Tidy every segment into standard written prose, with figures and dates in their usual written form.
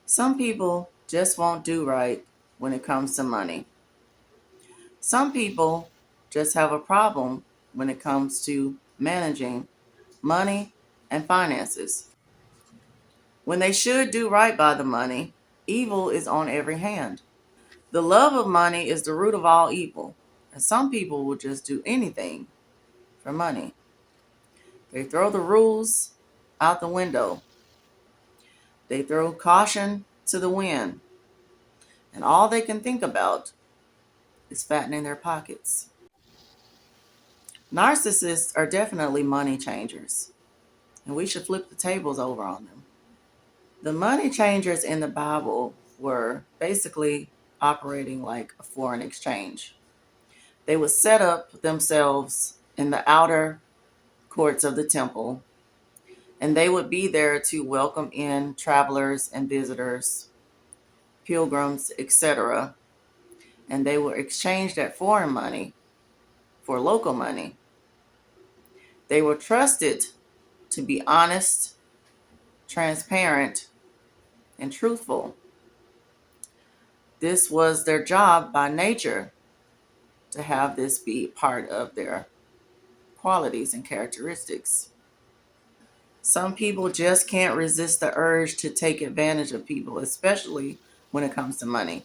Some people just won't do right when it comes to money. Some people just have a problem when it comes to managing money and finances. When they should do right by the money, evil is on every hand. The love of money is the root of all evil, and some people will just do anything for money. They throw the rules out the window. They throw caution to the wind, and all they can think about is fattening their pockets. Narcissists are definitely money changers, and we should flip the tables over on them. The money changers in the Bible were basically operating like a foreign exchange. They would set up themselves in the outer courts of the temple, and they would be there to welcome in travelers and visitors, pilgrims, etc. And they would exchange that foreign money for local money. They were trusted to be honest, transparent, and truthful. This was their job by nature to have this be part of their qualities and characteristics. Some people just can't resist the urge to take advantage of people, especially when it comes to money.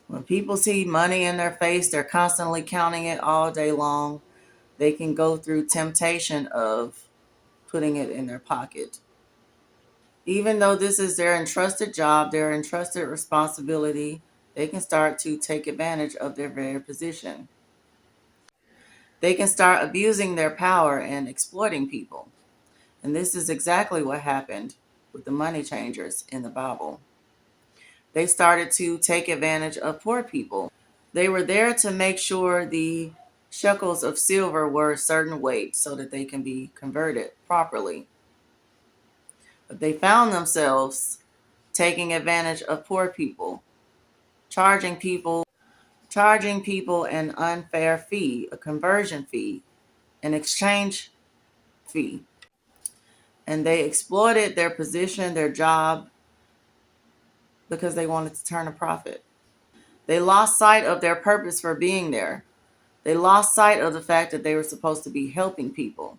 When people see money in their face, they're constantly counting it all day long. They can go through temptation of putting it in their pocket. Even though this is their entrusted job, their entrusted responsibility, they can start to take advantage of their very position. They can start abusing their power and exploiting people. And this is exactly what happened with the money changers in the Bible. They started to take advantage of poor people. They were there to make sure the shekels of silver were a certain weight so that they can be converted properly. But they found themselves taking advantage of poor people, charging people an unfair fee, a conversion fee, an exchange fee. And they exploited their position, their job, because they wanted to turn a profit. They lost sight of their purpose for being there. They lost sight of the fact that they were supposed to be helping people.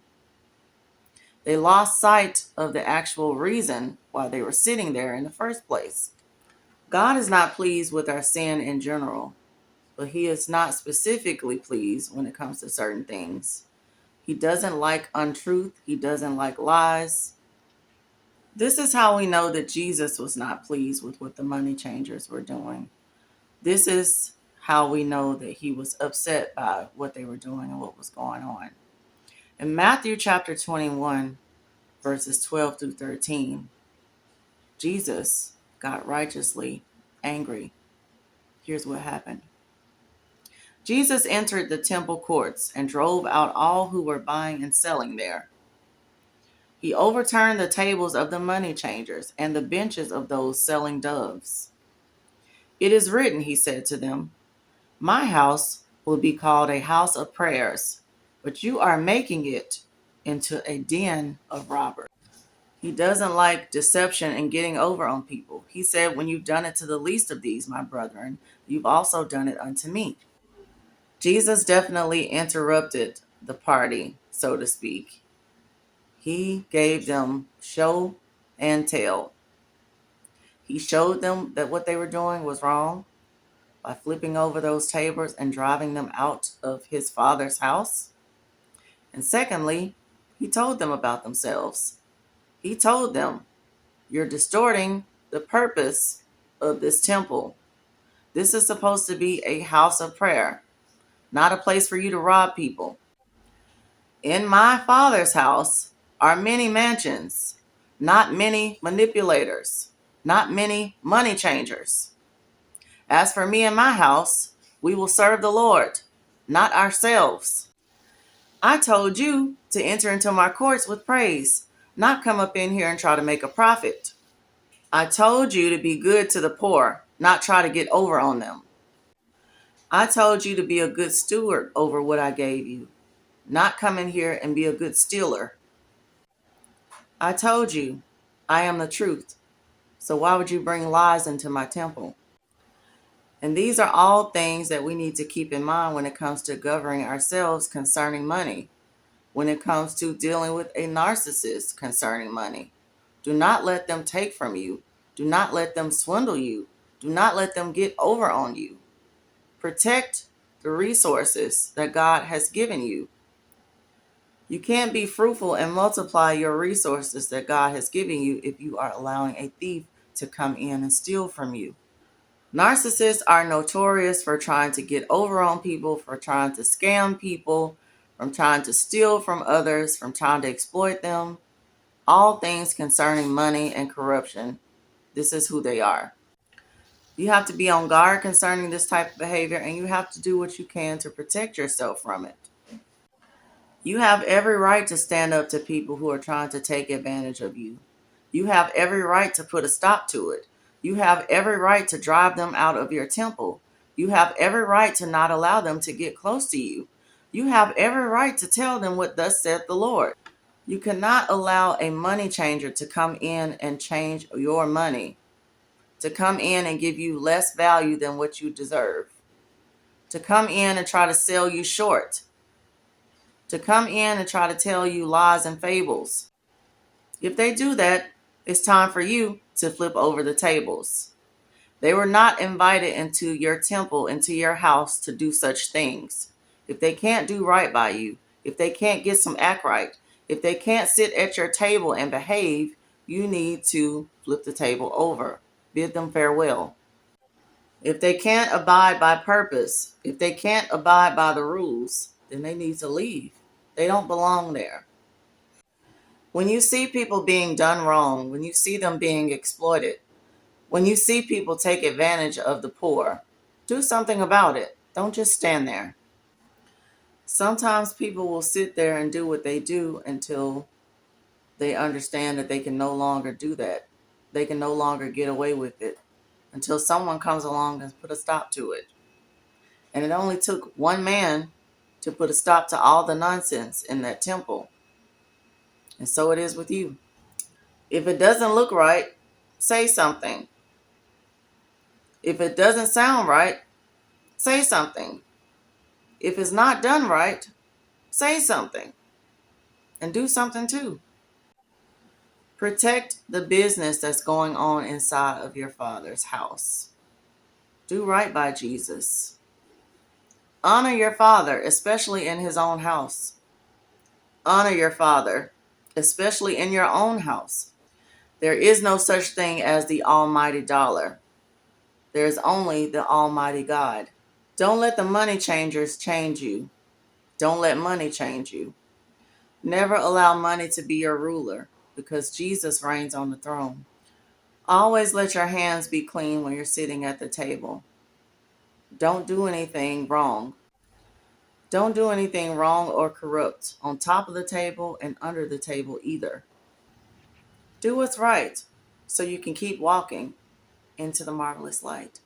They lost sight of the actual reason why they were sitting there in the first place. God is not pleased with our sin in general, but He is not specifically pleased when it comes to certain things. He doesn't like untruth. He doesn't like lies. This is how we know that Jesus was not pleased with what the money changers were doing. This is how we know that He was upset by what they were doing and what was going on. In Matthew chapter 21, verses 12 through 13, Jesus got righteously angry. Here's what happened. Jesus entered the temple courts and drove out all who were buying and selling there. He overturned the tables of the money changers and the benches of those selling doves. It is written, he said to them, my house will be called a house of prayers, but you are making it into a den of robbers. He doesn't like deception and getting over on people. He said, when you've done it to the least of these, my brethren, you've also done it unto me. Jesus definitely interrupted the party, so to speak. He gave them show and tell. He showed them that what they were doing was wrong by flipping over those tables and driving them out of his Father's house. And secondly, he told them about themselves. He told them, you're distorting the purpose of this temple. This is supposed to be a house of prayer, not a place for you to rob people. In my Father's house are many mansions, not many manipulators, not many money changers. As for me and my house, we will serve the Lord, not ourselves. I told you to enter into my courts with praise, not come up in here and try to make a profit. I told you to be good to the poor, not try to get over on them. I told you to be a good steward over what I gave you, not come in here and be a good stealer. I told you, I am the truth. So why would you bring lies into my temple? And these are all things that we need to keep in mind when it comes to governing ourselves concerning money, when it comes to dealing with a narcissist concerning money. Do not let them take from you. Do not let them swindle you. Do not let them get over on you. Protect the resources that God has given you. You can't be fruitful and multiply your resources that God has given you if you are allowing a thief to come in and steal from you. Narcissists are notorious for trying to get over on people, for trying to scam people, from trying to steal from others, from trying to exploit them. All things concerning money and corruption. This is who they are. You have to be on guard concerning this type of behavior, and you have to do what you can to protect yourself from it. You have every right to stand up to people who are trying to take advantage of you. You have every right to put a stop to it. You have every right to drive them out of your temple. You have every right to not allow them to get close to you. You have every right to tell them what thus saith the Lord. You cannot allow a money changer to come in and change your money, to come in and give you less value than what you deserve, to come in and try to sell you short, to come in and try to tell you lies and fables. If they do that, it's time for you to flip over the tables. They were not invited into your temple, into your house to do such things. If they can't do right by you, if they can't get some act right, if they can't sit at your table and behave, you need to flip the table over. Bid them farewell. If they can't abide by purpose, if they can't abide by the rules, then they need to leave. They don't belong there. When you see people being done wrong, when you see them being exploited, when you see people take advantage of the poor, do something about it. Don't just stand there. Sometimes people will sit there and do what they do until they understand that they can no longer do that. They can no longer get away with it until someone comes along and put a stop to it. And it only took one man to put a stop to all the nonsense in that temple. And so it is with you. If it doesn't look right, say something. If it doesn't sound right, say something. If it's not done right, say something and do something too. Protect the business that's going on inside of your Father's house. Do right by Jesus. Honor your Father, especially in his own house. Honor your Father, especially in your own house. There is no such thing as the almighty dollar. There is only the almighty God. Don't let the money changers change you. Don't let money change you. Never allow money to be your ruler, because Jesus reigns on the throne. Always let your hands be clean when you're sitting at the table. Don't do anything wrong. Don't do anything wrong or corrupt on top of the table and under the table either. Do what's right so you can keep walking into the marvelous light.